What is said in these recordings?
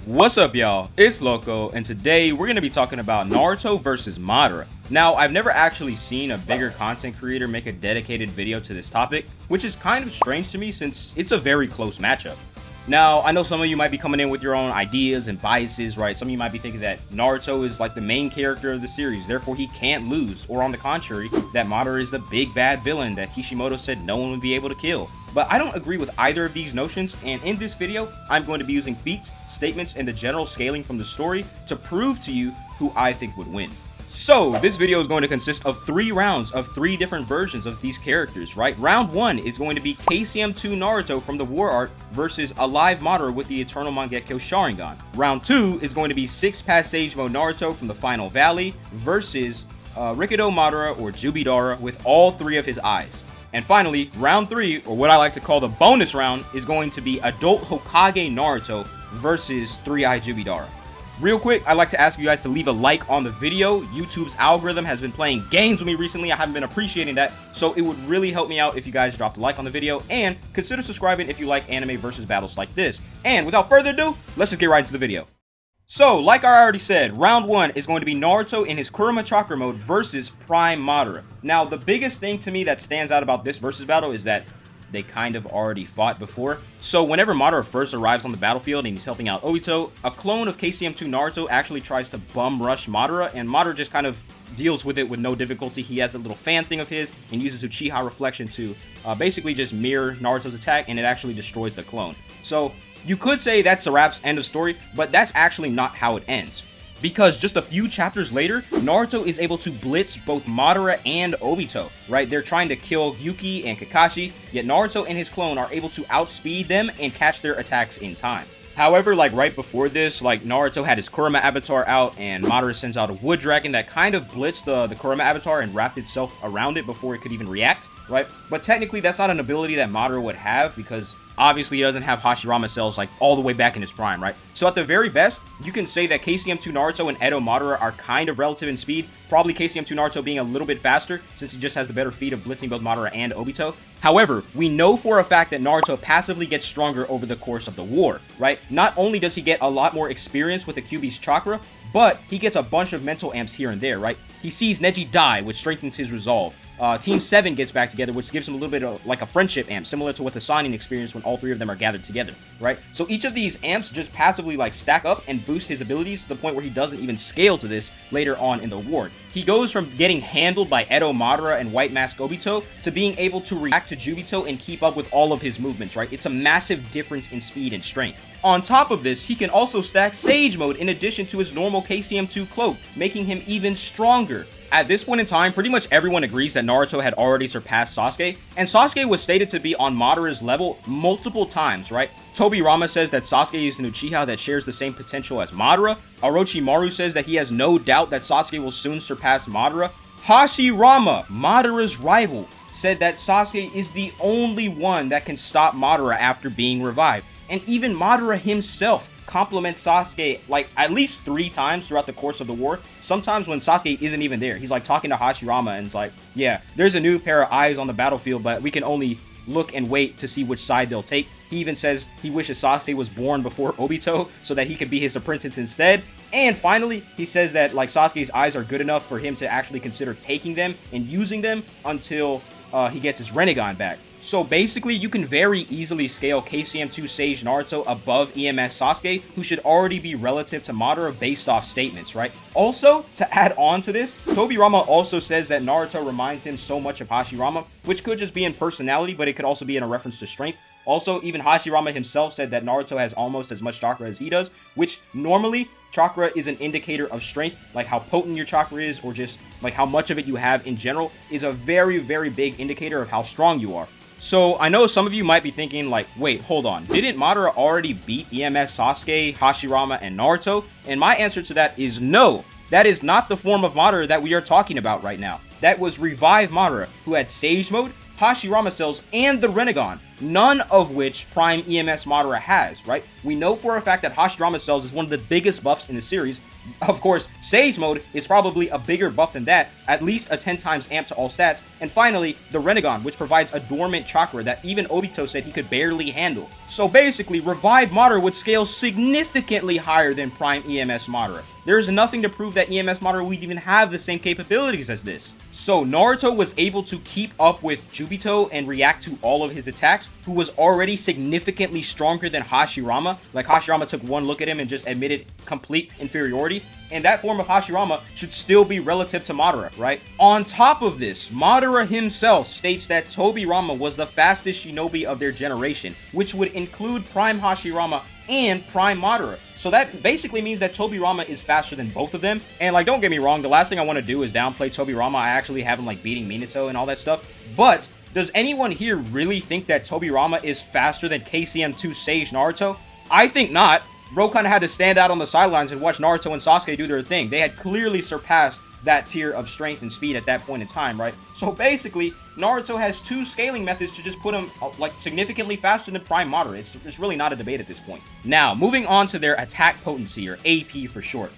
What's up, y'all? It's Loco, and today we're going to be talking about Naruto versus Madara. Now, I've never actually seen a bigger content creator make a dedicated video to this topic, which is kind of strange to me since it's a very close matchup. Now, I know some of you might be coming in with your own ideas and biases, right? Some of you might be thinking that Naruto is like the main character of the series, therefore he can't lose, or on the contrary, that Madara is the big bad villain that Kishimoto said no one would be able to kill. But I don't agree with either of these notions, and in this video, I'm going to be using feats, statements, and the general scaling from the story to prove to you who I think would win. So, this video is going to consist of 3 rounds of 3 different versions of these characters, right? Round 1 is going to be KCM2 Naruto from the War Arc versus Alive Madara with the Eternal Mangekyo Sharingan. Round 2 is going to be 6 Pass Sage Mode Naruto from the Final Valley versus Rikido Madara or Juubi Madara with all 3 of his eyes. And finally, round 3, or what I like to call the bonus round, is going to be Adult Hokage Naruto versus 3-Eye Juubi Madara. Real quick, I'd like to ask you guys to leave a like on the video. YouTube's algorithm has been playing games with me recently. I haven't been appreciating that, so it would really help me out if you guys dropped a like on the video, and consider subscribing if you like anime versus battles like this. And without further ado, let's just get right into the video. So, like I already said, round 1 is going to be Naruto in his Kurama Chakra mode versus Prime Madara. Now, the biggest thing to me that stands out about this versus battle is that they kind of already fought before. So whenever Madara first arrives on the battlefield and he's helping out Obito, a clone of KCM2 Naruto actually tries to bum rush Madara, and Madara just kind of deals with it with no difficulty. He has a little fan thing of his and uses Uchiha Reflection to basically just mirror Naruto's attack, and it actually destroys the clone. So you could say that's a wrap's end of story, but that's actually not how it ends. Because just a few chapters later, Naruto is able to blitz both Madara and Obito, right? They're trying to kill Yuki and Kakashi, yet Naruto and his clone are able to outspeed them and catch their attacks in time. However, like right before this, like Naruto had his Kurama avatar out and Madara sends out a wood dragon that kind of blitzed the Kurama avatar and wrapped itself around it before it could even react, right? But technically that's not an ability that Madara would have because obviously he doesn't have Hashirama cells like all the way back in his prime, right? So at the very best, you can say that KCM2 Naruto and Edo Madara are kind of relative in speed, probably KCM2 Naruto being a little bit faster since he just has the better feat of blitzing both Madara and Obito. However, we know for a fact that Naruto passively gets stronger over the course of the war, right? Not only does he get a lot more experience with the Kyuubi's chakra, but he gets a bunch of mental amps here and there, right? He sees Neji die, which strengthens his resolve. Team 7 gets back together, which gives him a little bit of like a friendship amp, similar to what the Sannin experienced when all 3 of them are gathered together, right? So each of these amps just passively like stack up and boost his abilities to the point where he doesn't even scale to this later on in the war. He goes from getting handled by Edo Madara and White Mask Obito to being able to react to Jubito and keep up with all of his movements, right? It's a massive difference in speed and strength. On top of this, he can also stack Sage Mode in addition to his normal KCM2 cloak, making him even stronger. At this point in time, pretty much everyone agrees that Naruto had already surpassed Sasuke, and Sasuke was stated to be on Madara's level multiple times, right? Tobirama says that Sasuke is an Uchiha that shares the same potential as Madara. Orochimaru says that he has no doubt that Sasuke will soon surpass Madara. Hashirama, Madara's rival, said that Sasuke is the only one that can stop Madara after being revived. And even Madara himself compliments Sasuke like at least 3 times throughout the course of the war. Sometimes when Sasuke isn't even there, he's like talking to Hashirama and it's like, yeah, there's a new pair of eyes on the battlefield, but we can only look and wait to see which side they'll take. He even says he wishes Sasuke was born before Obito so that he could be his apprentice instead. And finally, he says that like Sasuke's eyes are good enough for him to actually consider taking them and using them until he gets his Rinnegan back. So basically, you can very easily scale KCM2 Sage Naruto above EMS Sasuke, who should already be relative to Madara based off statements, right? Also, to add on to this, Tobirama also says that Naruto reminds him so much of Hashirama, which could just be in personality, but it could also be in a reference to strength. Also, even Hashirama himself said that Naruto has almost as much chakra as he does, which normally chakra is an indicator of strength, like how potent your chakra is or just like how much of it you have in general is a very, very big indicator of how strong you are. So I know some of you might be thinking like, wait, hold on, didn't Madara already beat EMS Sasuke, Hashirama, and Naruto? And my answer to that is no. That is not the form of Madara that we are talking about right now. That was Revive Madara, who had Sage Mode, Hashirama cells, and the Rinnegan. none of which Prime EMS Madara has, right? We know for a fact that Hashirama Cells is one of the biggest buffs in the series. Of course, Sage Mode is probably a bigger buff than that, at least a 10 times amp to all stats. And finally, the Renegon, which provides a dormant chakra that even Obito said he could barely handle. So basically, Revived Madara would scale significantly higher than Prime EMS Madara. There is nothing to prove that EMS Madara would even have the same capabilities as this. So Naruto was able to keep up with Jubito and react to all of his attacks, who was already significantly stronger than Hashirama. Like, Hashirama took one look at him and just admitted complete inferiority. And that form of Hashirama should still be relative to Madara, right? On top of this, Madara himself states that Tobirama was the fastest shinobi of their generation, which would include Prime Hashirama and Prime Madara. So that basically means that Tobirama is faster than both of them. And like, don't get me wrong, the last thing I want to do is downplay Tobirama. I actually have him like beating Minato and all that stuff. But does anyone here really think that Tobirama is faster than KCM2 Sage Naruto? I think not. Bro kind of had to stand out on the sidelines and watch Naruto and Sasuke do their thing. They had clearly surpassed that tier of strength and speed at that point in time, right? So basically, Naruto has two scaling methods to just put him like significantly faster than Prime Madara. It's really not a debate at this point. Now, moving on to their attack potency, or AP for short.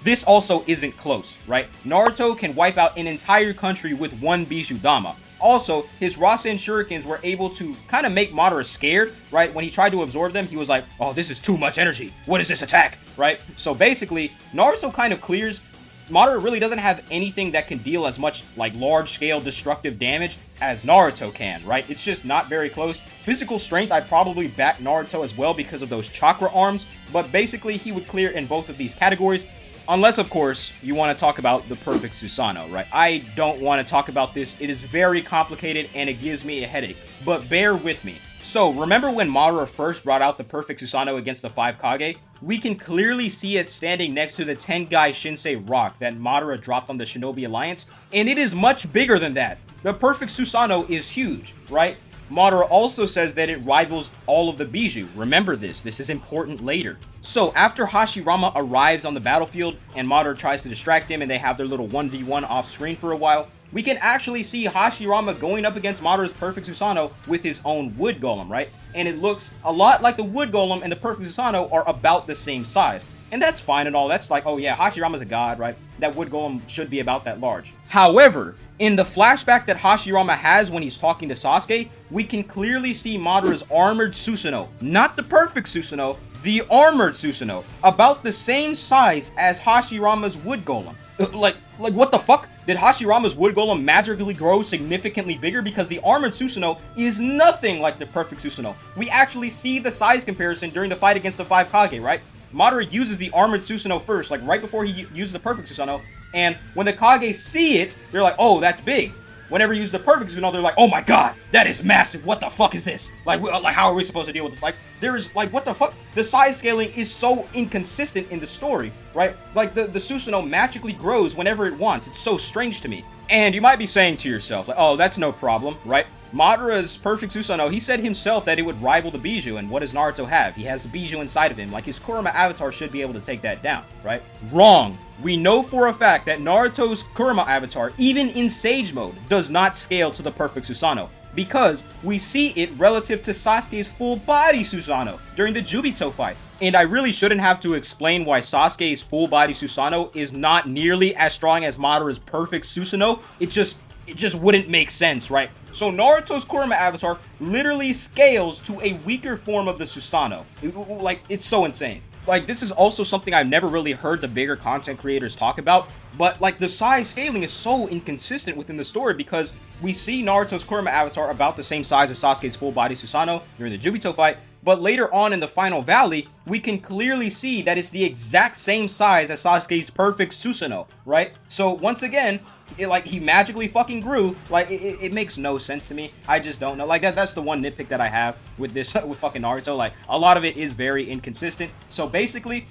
This also isn't close, right? Naruto can wipe out an entire country with one Bijou Dama. Also, his Rasen Shurikens were able to kind of make Madara scared, right? When he tried to absorb them, he was like, oh, this is too much energy. What is this attack, right? So basically, Naruto kind of clears. Madara really doesn't have anything that can deal as much like large-scale destructive damage as Naruto can, right? It's just not very close. Physical strength, I'd probably back Naruto as well because of those chakra arms, but basically he would clear in both of these categories. Unless, of course, you want to talk about the perfect Susanoo, right? I don't want to talk about this. It is very complicated and it gives me a headache, but bear with me. So, remember when Madara first brought out the perfect Susanoo against the 5 Kage? We can clearly see it standing next to the Tengai Shinsei rock that Madara dropped on the Shinobi Alliance, and it is much bigger than that. The perfect Susanoo is huge, right? Madara also says that it rivals all of the Bijou. Remember this is important later. So after Hashirama arrives on the battlefield and Madara tries to distract him and they have their little 1v1 off screen for a while, we can actually see Hashirama going up against Madara's perfect Susanoo with his own wood golem, right? And it looks a lot like the wood golem and the perfect Susanoo are about the same size. And that's fine and all. That's like, oh yeah, Hashirama's a god, right? That wood golem should be about that large. However, in the flashback that Hashirama has when he's talking to Sasuke, we can clearly see Madara's armored Susanoo, not the perfect Susanoo, the armored Susanoo, about the same size as Hashirama's wood golem. Like what the fuck? Did Hashirama's wood golem magically grow significantly bigger? Because the armored Susanoo is nothing like the perfect Susanoo. We actually see the size comparison during the fight against the 5 Kage, right? Madara uses the armored Susanoo first, like right before he uses the perfect Susanoo, and when the Kage see it, they're like, oh, that's big. Whenever you use the perfect Susanoo, they're like, oh my god, that is massive. What the fuck is this? Like how are we supposed to deal with this? Like, there is, like, what the fuck? The size scaling is so inconsistent in the story, right? Like, the Susanoo magically grows whenever it wants. It's so strange to me. And you might be saying to yourself, like, oh, that's no problem, right? Madara's perfect Susanoo, he said himself that it would rival the Bijou, and what does Naruto have? He has the Bijou inside of him. Like, his Kurama avatar should be able to take that down, right? Wrong. We know for a fact that Naruto's Kurama avatar, even in Sage Mode, does not scale to the perfect Susanoo, because we see it relative to Sasuke's full body Susanoo during the Jubito fight. And I really shouldn't have to explain why Sasuke's full body Susanoo is not nearly as strong as Madara's perfect Susanoo. It just wouldn't make sense, right? So Naruto's Kurama avatar literally scales to a weaker form of the Susanoo. Like, it's so insane. Like, this is also something I've never really heard the bigger content creators talk about, but like, the size scaling is so inconsistent within the story because we see Naruto's Kurama avatar about the same size as Sasuke's full body Susanoo during the Jubito fight, but later on in the final valley, we can clearly see that it's the exact same size as Sasuke's perfect Susanoo, right? So once again, he magically fucking grew. Like, it makes no sense to me. I just don't know. Like, that's the one nitpick that I have with this, with fucking Naruto. Like, a lot of it is very inconsistent. So basically,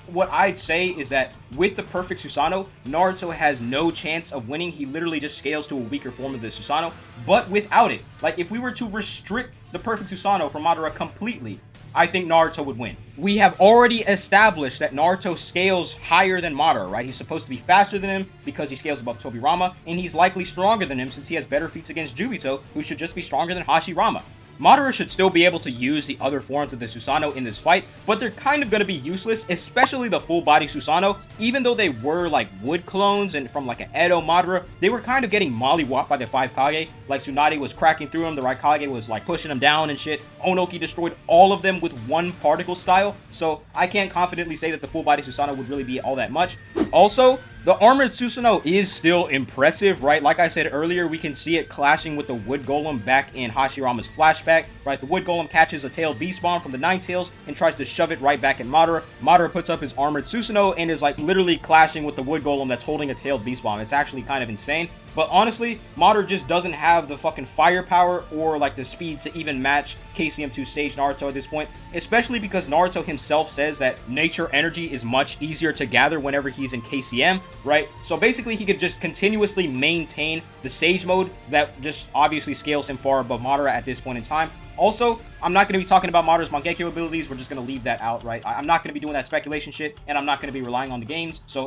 what I'd say is that with the perfect Susanoo, Naruto has no chance of winning. He literally just scales to a weaker form of the Susanoo. But without it, like, if we were to restrict the perfect Susanoo from Madara completely, I think Naruto would win. We have already established that Naruto scales higher than Madara, right? He's supposed to be faster than him because he scales above Tobirama, and he's likely stronger than him since he has better feats against Jubito, who should just be stronger than Hashirama. Madara should still be able to use the other forms of the Susanoo in this fight, but they're kind of going to be useless, especially the full body Susanoo. Even though they were like wood clones and from like an Edo Madara, they were kind of getting mollywopped by the 5 Kage. Like Tsunade was cracking through them, the Raikage was like pushing them down and shit. Onoki destroyed all of them with one particle style, so I can't confidently say that the full body Susanoo would really be all that much. Also, the armored Susanoo is still impressive, right? Like I said earlier, we can see it clashing with the Wood Golem back in Hashirama's flashback, right? The Wood Golem catches a tailed beast bomb from the Nine Tails and tries to shove it right back at Madara. Madara puts up his armored Susanoo and is like literally clashing with the Wood Golem that's holding a tailed beast bomb. It's actually kind of insane. But honestly, Madara just doesn't have the fucking firepower or like the speed to even match KCM2 Sage Naruto at this point, especially because Naruto himself says that nature energy is much easier to gather whenever he's in KCM, right? So basically he could just continuously maintain the Sage mode that just obviously scales him far above Madara at this point in time. Also, I'm not going to be talking about Madara's Mangekyo abilities. We're just going to leave that out, right? I'm not going to be doing that speculation shit, and I'm not going to be relying on the games. So,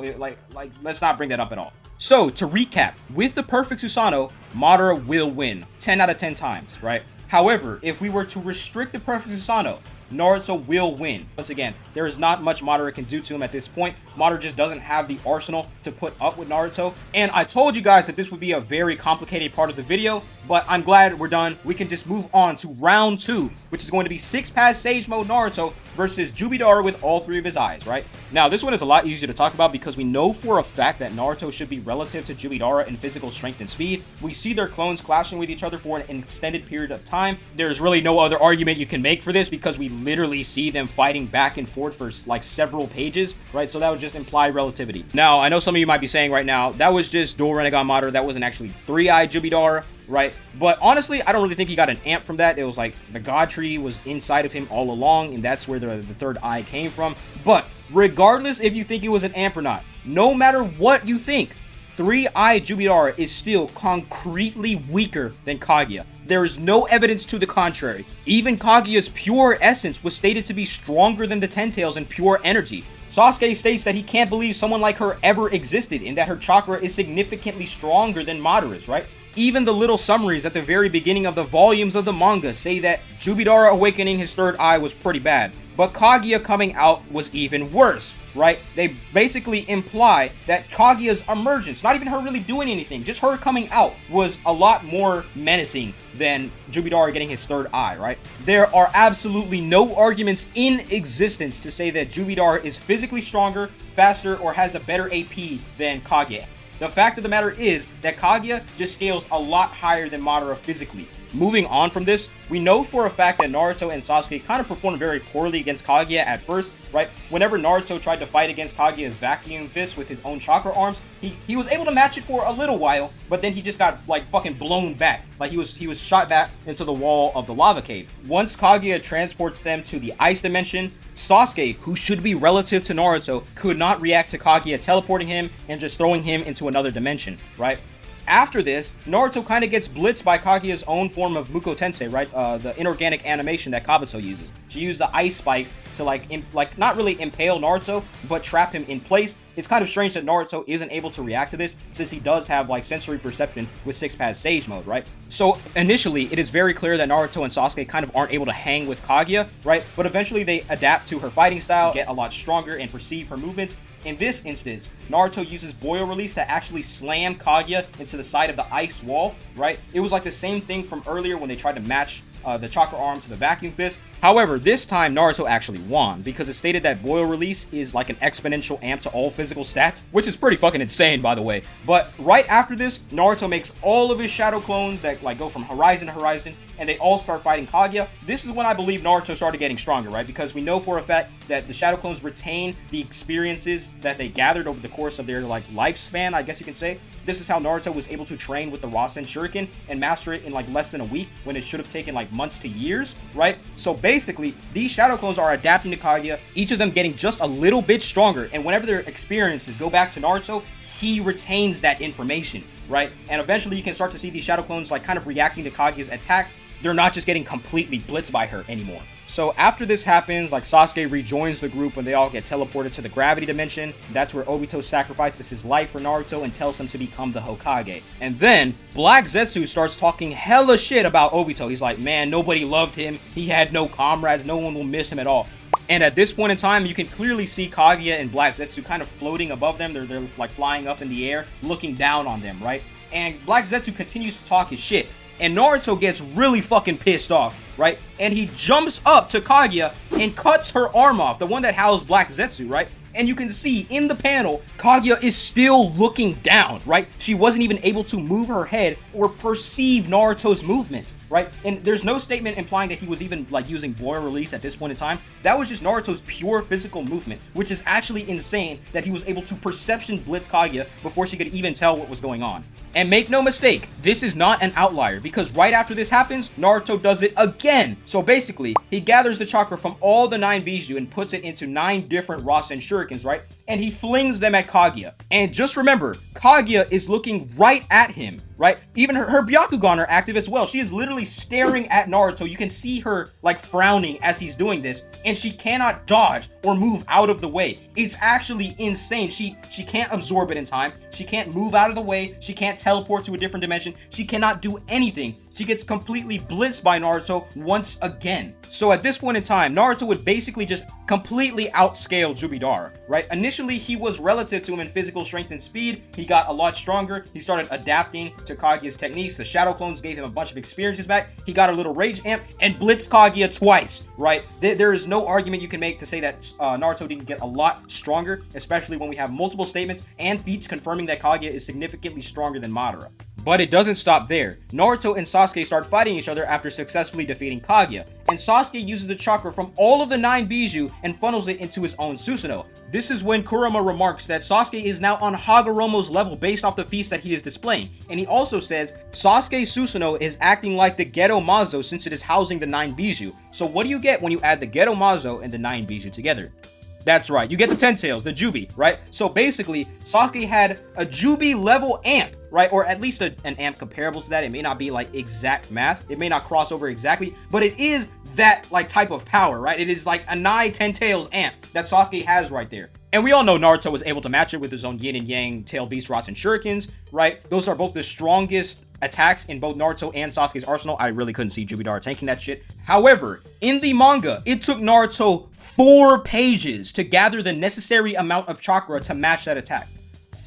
let's not bring that up at all. So, to recap, with the perfect Susanoo, Madara will win 10 out of 10 times, right? However, if we were to restrict the perfect Susanoo, Naruto will win. Once again, there is not much Madara can do to him at this point. Madara just doesn't have the arsenal to put up with Naruto. And I told you guys that this would be a very complicated part of the video, but I'm glad we're done. We can just move on to round 2, which is going to be 6-Pass Sage Mode Naruto versus Juubi with all 3 of his eyes, right? Now, this one is a lot easier to talk about because we know for a fact that Naruto should be relative to Juubi in physical strength and speed. We see their clones clashing with each other for an extended period of time. There's really no other argument you can make for this because we literally see them fighting back and forth for like several pages, right? So that would just imply relativity. Now, I know some of you might be saying right now, that was just Dual Rinnegan Madara. That wasn't actually 3-Eye Juubi, right? But honestly, I don't really think he got an amp from that. It was like the God Tree was inside of him all along, and that's where the third eye came from. But regardless if you think it was an amp or not, no matter what you think, 3-Eye Juubi is still concretely weaker than Kaguya. There is no evidence to the contrary. Even Kaguya's pure essence was stated to be stronger than the Ten Tails in pure energy. Sasuke states that he can't believe someone like her ever existed and that her chakra is significantly stronger than Madara's, right? Even the little summaries at the very beginning of the volumes of the manga say that Juubi awakening his third eye was pretty bad, but Kaguya coming out was even worse, right? They basically imply that Kaguya's emergence, not even her really doing anything, just her coming out, was a lot more menacing than Juubi getting his third eye, right? There are absolutely no arguments in existence to say that Juubi is physically stronger, faster, or has a better AP than Kaguya. The fact of the matter is that Kaguya just scales a lot higher than Madara physically. Moving on from this, we know for a fact that Naruto and Sasuke kind of performed very poorly against Kaguya at first, right? Whenever Naruto tried to fight against Kaguya's vacuum fist with his own chakra arms, he was able to match it for a little while, but then he just got like fucking blown back. Like he was shot back into the wall of the lava cave. Once Kaguya transports them to the ice dimension, Sasuke, who should be relative to Naruto, could not react to Kaguya teleporting him and just throwing him into another dimension, right? After this, Naruto kind of gets blitzed by Kaguya's own form of Muko Tensei, right? The inorganic animation that Kabuto uses. She used the ice spikes to like not really impale Naruto, but trap him in place. It's kind of strange that Naruto isn't able to react to this, since he does have like sensory perception with 6-Pass Sage mode, right? So initially, it is very clear that Naruto and Sasuke kind of aren't able to hang with Kaguya, right? But eventually they adapt to her fighting style, get a lot stronger, and perceive her movements. In this instance, Naruto uses Boil Release to actually slam Kaguya into the side of the ice wall, right? It was like the same thing from earlier when they tried to match the chakra arm to the vacuum fist. However, this time Naruto actually won because it stated that Boil Release is like an exponential amp to all physical stats, which is pretty fucking insane, by the way. But right after this, Naruto makes all of his shadow clones that like go from horizon to horizon, and they all start fighting Kaguya. This is when I believe Naruto started getting stronger, right? Because we know for a fact that the shadow clones retain the experiences that they gathered over the course of their like lifespan, I guess you can say. This is how Naruto was able to train with the Rasen Shuriken and master it in like less than a week when it should have taken like months to years, right? So basically, these shadow clones are adapting to Kaguya, each of them getting just a little bit stronger, and whenever their experiences go back to Naruto, he retains that information, right? And eventually you can start to see these shadow clones like kind of reacting to Kaguya's attacks. They're not just getting completely blitzed by her anymore. So after this happens, like Sasuke rejoins the group when they all get teleported to the gravity dimension. That's where Obito sacrifices his life for Naruto and tells him to become the Hokage. And then Black Zetsu starts talking hella shit about Obito. He's like, man, nobody loved him. He had no comrades. No one will miss him at all. And at this point in time, you can clearly see Kaguya and Black Zetsu kind of floating above them. They're like flying up in the air, looking down on them, right? And Black Zetsu continues to talk his shit. And Naruto gets really fucking pissed off, right? And he jumps up to Kaguya and cuts her arm off, the one that housed Black Zetsu, right? And you can see in the panel, Kaguya is still looking down, right? She wasn't even able to move her head or perceive Naruto's movements, right? And there's no statement implying that he was even like using boil release at this point in time. That was just Naruto's pure physical movement, which is actually insane that he was able to perception blitz Kaguya before she could even tell what was going on. And make no mistake, this is not an outlier, because right after this happens, Naruto does it again. So basically, he gathers the chakra from all the 9 Biju and puts it into 9 different Rasen shurikens, right? And he flings them at Kaguya. And just remember, Kaguya is looking right at him, right? Even her Byakugan are active as well. She is literally staring at Naruto. You can see her like frowning as he's doing this, and she cannot dodge or move out of the way. It's actually insane. She can't absorb it in time. She can't move out of the way. She can't teleport to a different dimension. She cannot do anything. She gets completely blitzed by Naruto once again. So at this point in time, Naruto would basically just completely outscale Juubi, right? Initially, he was relative to him in physical strength and speed. He got a lot stronger. He started adapting to Kaguya's techniques. The Shadow Clones gave him a bunch of experiences back. He got a little rage amp and blitzed Kaguya twice, right? There is no argument you can make to say that Naruto didn't get a lot stronger, especially when we have multiple statements and feats confirming that Kaguya is significantly stronger than Madara. But it doesn't stop there. Naruto and Sasuke start fighting each other after successfully defeating Kaguya. And Sasuke uses the chakra from all of the 9 Biju and funnels it into his own Susanoo. This is when Kurama remarks that Sasuke is now on Hagoromo's level based off the feats that he is displaying. And he also says, Sasuke's Susanoo is acting like the Geto Mazo since it is housing the 9 Biju. So what do you get when you add the Geto Mazo and the 9 Biju together? That's right, you get the 10 tails, the Juubi, right? So basically, Sasuke had a Juubi level amp, right? Or at least an amp comparable to that. It may not be like exact math. It may not cross over exactly, but it is that like type of power, right? It is like a Nai 10 tails amp that Sasuke has right there. And we all know Naruto was able to match it with his own Yin and Yang Tail Beast Rasen Shurikens, right? Those are both the strongest attacks in both Naruto and Sasuke's arsenal. I really couldn't see Juubi tanking that shit. However, in the manga, it took Naruto 4 pages to gather the necessary amount of chakra to match that attack.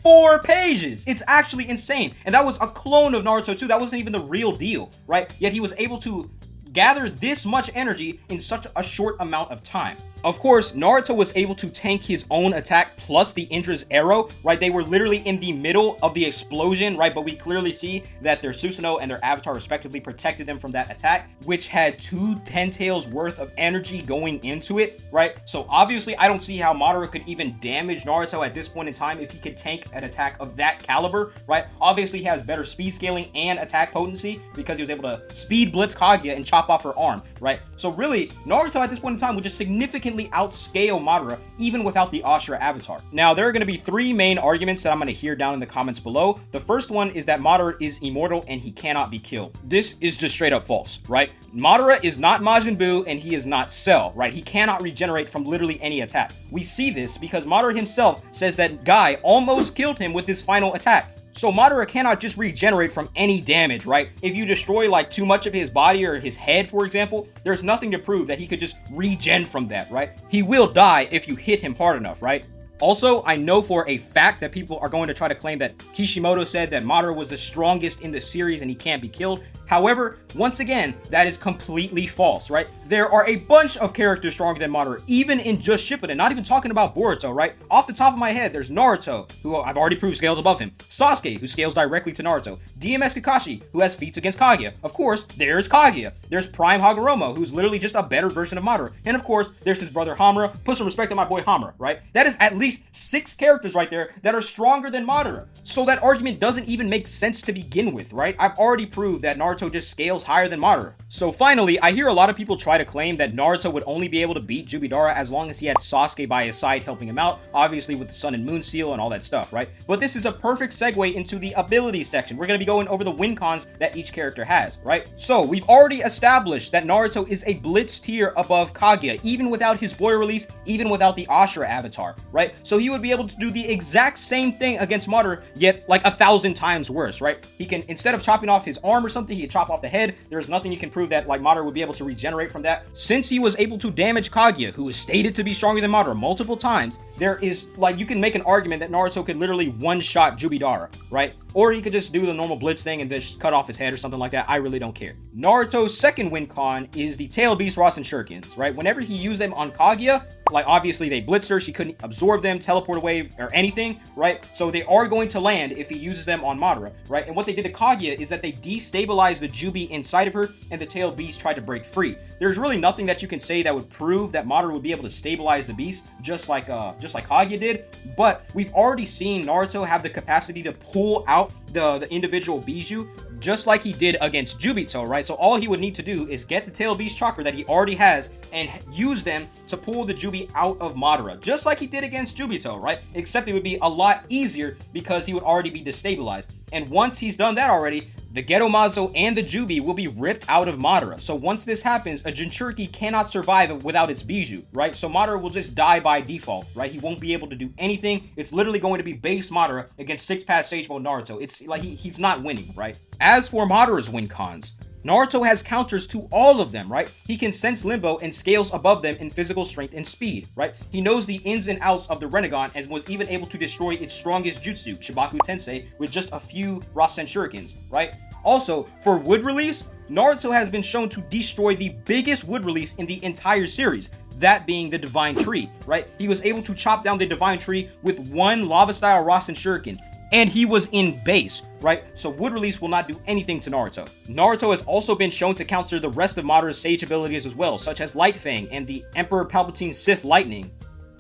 4 pages! It's actually insane. And that was a clone of Naruto too. That wasn't even the real deal, right? Yet he was able to gather this much energy in such a short amount of time. Of course, Naruto was able to tank his own attack plus the Indra's arrow, right? They were literally in the middle of the explosion, right? But we clearly see that their Susanoo and their Avatar respectively protected them from that attack, which had 2 10 tails worth of energy going into it, right? So obviously, I don't see how Madara could even damage Naruto at this point in time if he could tank an attack of that caliber, right? Obviously, he has better speed scaling and attack potency because he was able to speed blitz Kaguya and chop off her arm, right? So really, Naruto at this point in time would just significantly outscale Madara even without the Ashura avatar. Now, there are going to be 3 main arguments that I'm going to hear down in the comments below. The first one is that Madara is immortal and he cannot be killed. This is just straight up false, right? Madara is not Majin Buu and he is not Cell, right? He cannot regenerate from literally any attack. We see this because Madara himself says that Guy almost killed him with his final attack. So Madara cannot just regenerate from any damage, right? If you destroy like too much of his body or his head, for example, there's nothing to prove that he could just regen from that, right? He will die if you hit him hard enough, right? Also, I know for a fact that people are going to try to claim that Kishimoto said that Madara was the strongest in the series and he can't be killed. However, once again, that is completely false, right? There are a bunch of characters stronger than Madara, even in just Shippuden, not even talking about Boruto, right? Off the top of my head, there's Naruto, who I've already proved scales above him, Sasuke, who scales directly to Naruto, DMS Kakashi, who has feats against Kaguya. Of course, there's Kaguya. There's Prime Hagoromo, who's literally just a better version of Madara. And of course, there's his brother Hamura. Put some respect on my boy Hamura, right? That is at least 6 characters right there that are stronger than Madara. So that argument doesn't even make sense to begin with, right? I've already proved that Naruto Naruto just scales higher than Madara. So finally, I hear a lot of people try to claim that Naruto would only be able to beat Juubi as long as he had Sasuke by his side helping him out, obviously with the Sun and Moon Seal and all that stuff, right? But this is a perfect segue into the ability section. We're going to be going over the win cons that each character has, right? So we've already established that Naruto is a blitz tier above Kaguya, even without his boy release, even without the Ashura avatar, right? So he would be able to do the exact same thing against Madara, yet like 1,000 times worse, right? He can, instead of chopping off his arm or something, he can chop off the head. There's nothing you can prove that like Madara would be able to regenerate from that. Since he was able to damage Kaguya, who is stated to be stronger than Madara multiple times, there is like, you can make an argument that Naruto could literally one-shot Juubi, right? Or he could just do the normal blitz thing and just cut off his head or something like that. I really don't care. Naruto's second win con is the Tail Beast Rasen Shurikens, right? Whenever he used them on Kaguya, like obviously they blitzed her, she couldn't absorb them, teleport away, or anything, right? So they are going to land if he uses them on Madara, right? And what they did to Kaguya is that they destabilized the Juubi inside of her, and the Tail Beast tried to break free. There's really nothing that you can say that would prove that Madara would be able to stabilize the beast just like Kaguya did, but we've already seen Naruto have the capacity to pull out the individual Bijou just like he did against Jubito, right? So all he would need to do is get the Tail Beast chakra that he already has and use them to pull the Juubi out of Madara, just like he did against Jubito, right? Except it would be a lot easier because he would already be destabilized. And once he's done that already, the Geromazo and the Juubi will be ripped out of Madara. So once this happens, a Jinchuriki cannot survive without its Bijou, right? So Madara will just die by default, right? He won't be able to do anything. It's literally going to be base Madara against 6-pass Sage Mode Naruto. It's like he's not winning, right? As for Madara's win cons, Naruto has counters to all of them, right? He can sense Limbo and scales above them in physical strength and speed, right? He knows the ins and outs of the Rinnegan and was even able to destroy its strongest jutsu, Shibaku Tensei, with just a few Rasen Shurikens, right? Also, for wood release, Naruto has been shown to destroy the biggest wood release in the entire series, that being the Divine Tree, right? He was able to chop down the Divine Tree with one lava-style Rasen Shuriken, and he was in base, right? So wood release will not do anything to Naruto. Naruto has also been shown to counter the rest of Madara's Sage abilities as well, such as Light Fang and the Emperor Palpatine's Sith Lightning.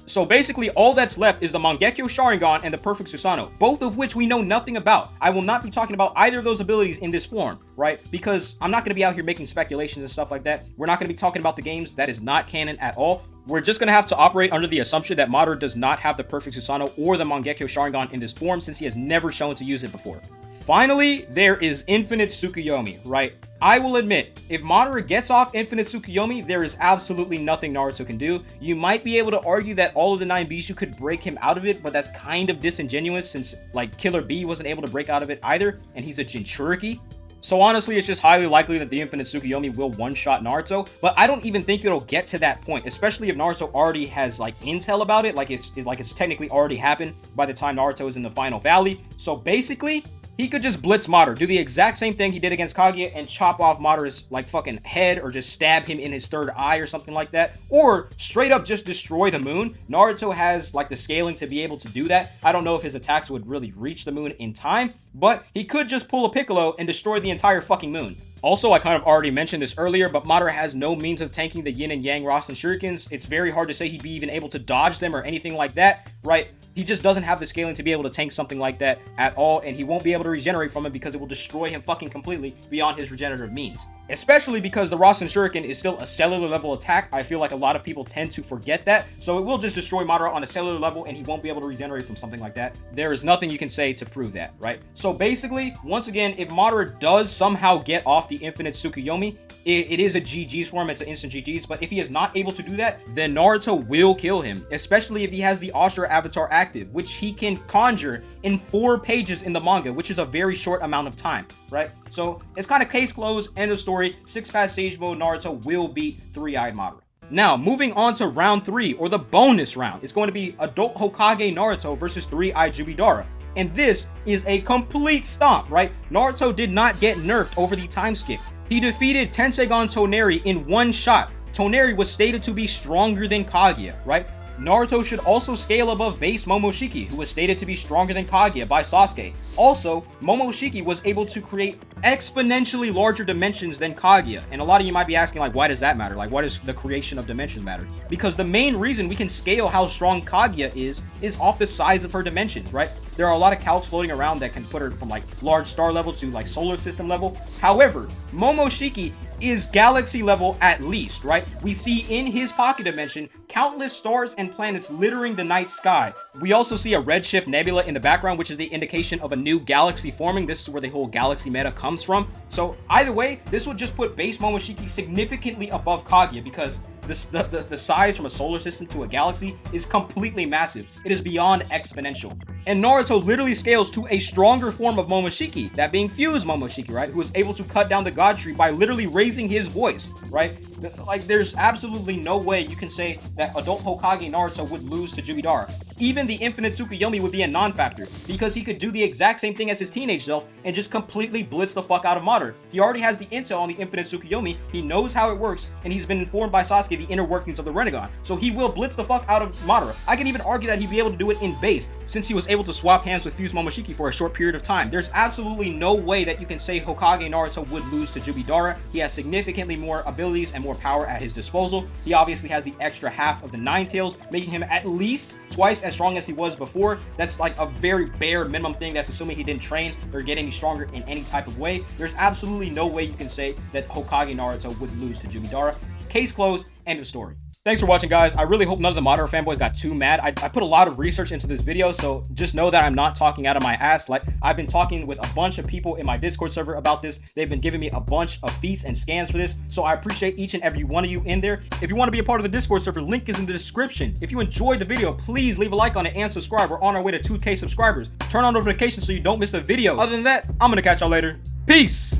So basically, all that's left is the Mangekyo Sharingan and the Perfect Susanoo, both of which we know nothing about. I will not be talking about either of those abilities in this form, right? Because I'm not going to be out here making speculations and stuff like that. We're not going to be talking about the games. That is not canon at all. We're just going to have to operate under the assumption that Madara does not have the Perfect Susanoo or the Mangekyo Sharingan in this form, since he has never shown to use it before. Finally, there is Infinite Tsukuyomi, right? I will admit, if Madara gets off Infinite Tsukuyomi, there is absolutely nothing Naruto can do. You might be able to argue that all of the 9 Bijou could break him out of it, but that's kind of disingenuous since, like, Killer B wasn't able to break out of it either, and he's a Jinchuriki. So honestly, it's just highly likely that the Infinite Tsukuyomi will one-shot Naruto, but I don't even think it'll get to that point, especially if Naruto already has, like, intel about it, like it's technically already happened by the time Naruto is in the final valley. So basically, he could just blitz Madara, do the exact same thing he did against Kaguya, and chop off Madara's, like, fucking head, or just stab him in his third eye or something like that. Or straight up just destroy the moon. Naruto has, like, the scaling to be able to do that. I don't know if his attacks would really reach the moon in time, but he could just pull a Piccolo and destroy the entire fucking moon. Also, I kind of already mentioned this earlier, but Madara has no means of tanking the Yin and Yang Rasen Shurikens. It's very hard to say he'd be even able to dodge them or anything like that, right? He just doesn't have the scaling to be able to tank something like that at all, and he won't be able to regenerate from it because it will destroy him fucking completely beyond his regenerative means. Especially because the Rasen Shuriken is still a cellular level attack. I feel like a lot of people tend to forget that, so it will just destroy Madara on a cellular level, and he won't be able to regenerate from something like that. There is nothing you can say to prove that, right? So basically, once again, if Madara does somehow get off the Infinite Tsukuyomi, it is a GG's for him, it's an instant GG's, but if he is not able to do that, then Naruto will kill him, especially if he has the Ashura avatar active, which he can conjure in 4 pages in the manga, which is a very short amount of time, right? So it's kind of case closed, end of story. 6-pass Sage Mode Naruto will beat 3-eyed Madara. Now, moving on to round 3, or the bonus round. It's going to be Adult Hokage Naruto versus 3-eyed Juubi. And this is a complete stomp, right? Naruto did not get nerfed over the time skip. He defeated Tensegon Toneri in one shot. Toneri was stated to be stronger than Kaguya, right? Naruto should also scale above base Momoshiki, who was stated to be stronger than Kaguya by Sasuke. Also, Momoshiki was able to create exponentially larger dimensions than Kaguya. And a lot of you might be asking, like, why does that matter? Like, why does the creation of dimensions matter? Because the main reason we can scale how strong Kaguya is off the size of her dimensions, right? There are a lot of calcs floating around that can put her from like large star level to like solar system level. However, Momoshiki is galaxy level at least, right? We see in his pocket dimension countless stars and planets littering the night sky. We also see a redshift nebula in the background, which is the indication of a new galaxy forming. This is where the whole galaxy meta comes from. So either way, this would just put base Momoshiki significantly above Kaguya, because the size from a solar system to a galaxy is completely massive. It is beyond exponential. And Naruto literally scales to a stronger form of Momoshiki, that being fused Momoshiki, right? Who is able to cut down the god tree by literally raising his voice, right? Like, there's absolutely no way you can say that adult Hokage Naruto would lose to Juubi. Even the infinite Tsukuyomi would be a non-factor, because he could do the exact same thing as his teenage self and just completely blitz the fuck out of Madara. He already has the intel on the infinite Tsukuyomi, he knows how it works, and he's been informed by Sasuke the inner workings of the Rinnegan, so he will blitz the fuck out of Madara. I can even argue that he'd be able to do it in base, since he was able to swap hands with Fused Momoshiki for a short period of time. There's absolutely no way that you can say Hokage Naruto would lose to Juubi. He has significantly more abilities and more power at his disposal. He obviously has the extra half of the Nine Tails, making him at least twice as strong as he was before. That's like a very bare minimum thing. That's assuming he didn't train or get any stronger in any type of way. There's absolutely no way you can say that Hokage Naruto would lose to Juubi. Case closed, end of story. Thanks for watching, guys. I really hope none of the Madara fanboys got too mad. I put a lot of research into this video, so just know that I'm not talking out of my ass. Like, I've been talking with a bunch of people in my Discord server about this. They've been giving me a bunch of feats and scans for this, so I appreciate each and every one of you in there. If you want to be a part of the Discord server, link is in the description. If you enjoyed the video, please leave a like on it and subscribe. We're on our way to 2K subscribers. Turn on notifications so you don't miss the video. Other than that, I'm gonna catch y'all later. Peace!